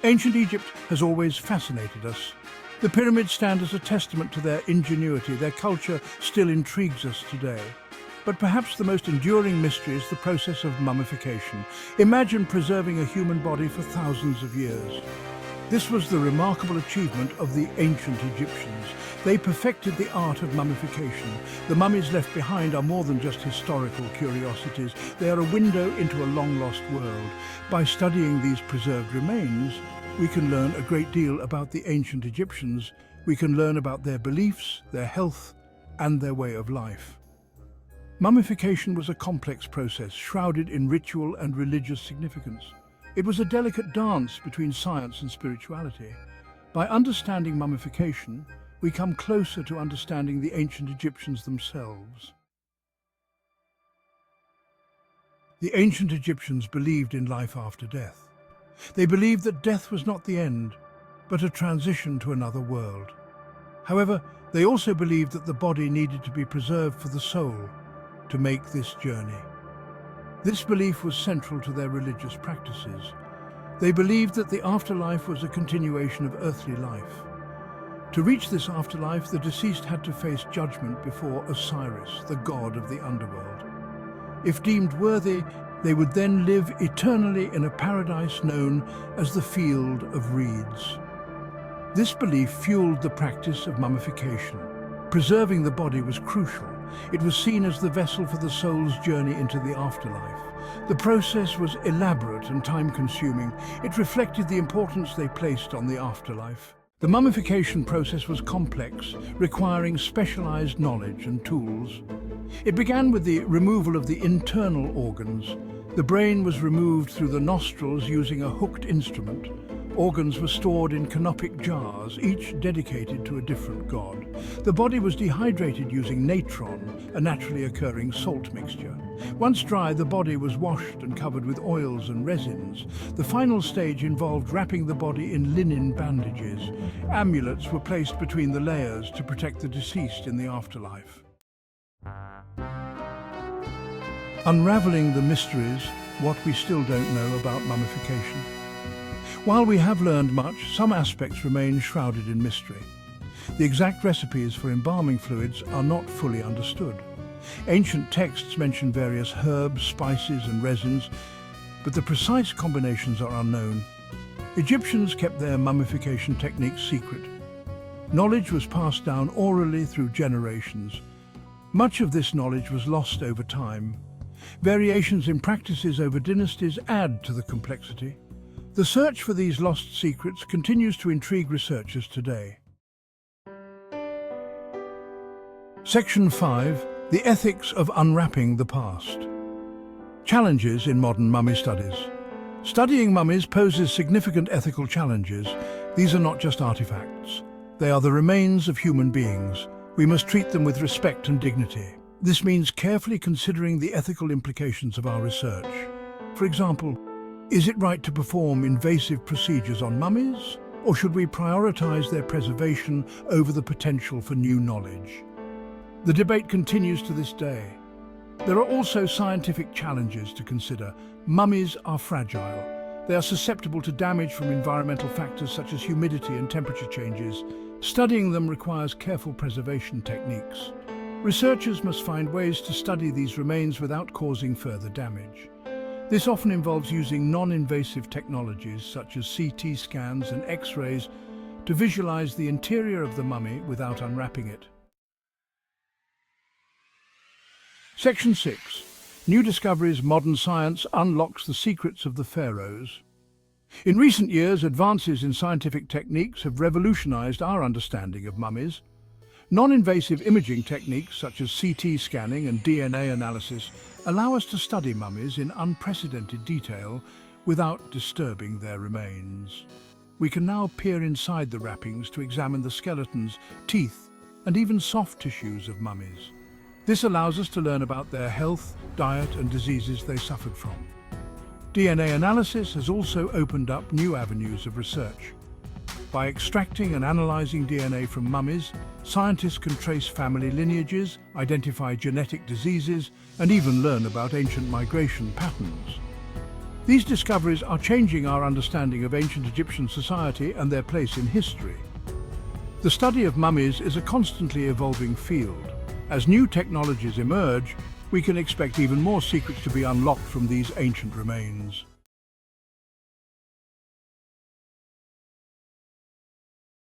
Ancient Egypt has always fascinated us. The pyramids stand as a testament to their ingenuity. Their culture still intrigues us today. But perhaps the most enduring mystery is the process of mummification. Imagine preserving a human body for thousands of years. This was the remarkable achievement of the ancient Egyptians. They perfected the art of mummification. The mummies left behind are more than just historical curiosities. They are a window into a long-lost world. By studying these preserved remains, we can learn a great deal about the ancient Egyptians. We can learn about their beliefs, their health, and their way of life. Mummification was a complex process, shrouded in ritual and religious significance. It was a delicate dance between science and spirituality. By understanding mummification, we come closer to understanding the ancient Egyptians themselves. The ancient Egyptians believed in life after death. They believed that death was not the end, but a transition to another world. However, they also believed that the body needed to be preserved for the soul to make this journey. This belief was central to their religious practices. They believed that the afterlife was a continuation of earthly life. To reach this afterlife, the deceased had to face judgment before Osiris, the god of the underworld. If deemed worthy, they would then live eternally in a paradise known as the Field of Reeds. This belief fueled the practice of mummification. Preserving the body was crucial. It was seen as the vessel for the soul's journey into the afterlife. The process was elaborate and time-consuming. It reflected the importance they placed on the afterlife. The mummification process was complex, requiring specialized knowledge and tools. It began with the removal of the internal organs. The brain was removed through the nostrils using a hooked instrument. Organs were stored in canopic jars, each dedicated to a different god. The body was dehydrated using natron, a naturally occurring salt mixture. Once dry, the body was washed and covered with oils and resins. The final stage involved wrapping the body in linen bandages. Amulets were placed between the layers to protect the deceased in the afterlife. Unraveling the mysteries, what we still don't know about mummification. While we have learned much, some aspects remain shrouded in mystery. The exact recipes for embalming fluids are not fully understood. Ancient texts mention various herbs, spices and resins, but the precise combinations are unknown. Egyptians kept their mummification techniques secret. Knowledge was passed down orally through generations. Much of this knowledge was lost over time. Variations in practices over dynasties add to the complexity. The search for these lost secrets continues to intrigue researchers today. Section 5. The ethics of unwrapping the past. Challenges in modern mummy studies. Studying mummies poses significant ethical challenges. These are not just artifacts. They are the remains of human beings. We must treat them with respect and dignity. This means carefully considering the ethical implications of our research. For example, is it right to perform invasive procedures on mummies, or should we prioritize their preservation over the potential for new knowledge? The debate continues to this day. There are also scientific challenges to consider. Mummies are fragile. They are susceptible to damage from environmental factors such as humidity and temperature changes. Studying them requires careful preservation techniques. Researchers must find ways to study these remains without causing further damage. This often involves using non-invasive technologies such as CT scans and X-rays to visualize the interior of the mummy without unwrapping it. Section 6. New discoveries. Modern science unlocks the secrets of the pharaohs. In recent years, advances in scientific techniques have revolutionized our understanding of mummies. Non-invasive imaging techniques such as CT scanning and DNA analysis allow us to study mummies in unprecedented detail without disturbing their remains. We can now peer inside the wrappings to examine the skeletons, teeth, and even soft tissues of mummies. This allows us to learn about their health, diet, and diseases they suffered from. DNA analysis has also opened up new avenues of research. By extracting and analyzing DNA from mummies, scientists can trace family lineages, identify genetic diseases, and even learn about ancient migration patterns. These discoveries are changing our understanding of ancient Egyptian society and their place in history. The study of mummies is a constantly evolving field. As new technologies emerge, we can expect even more secrets to be unlocked from these ancient remains.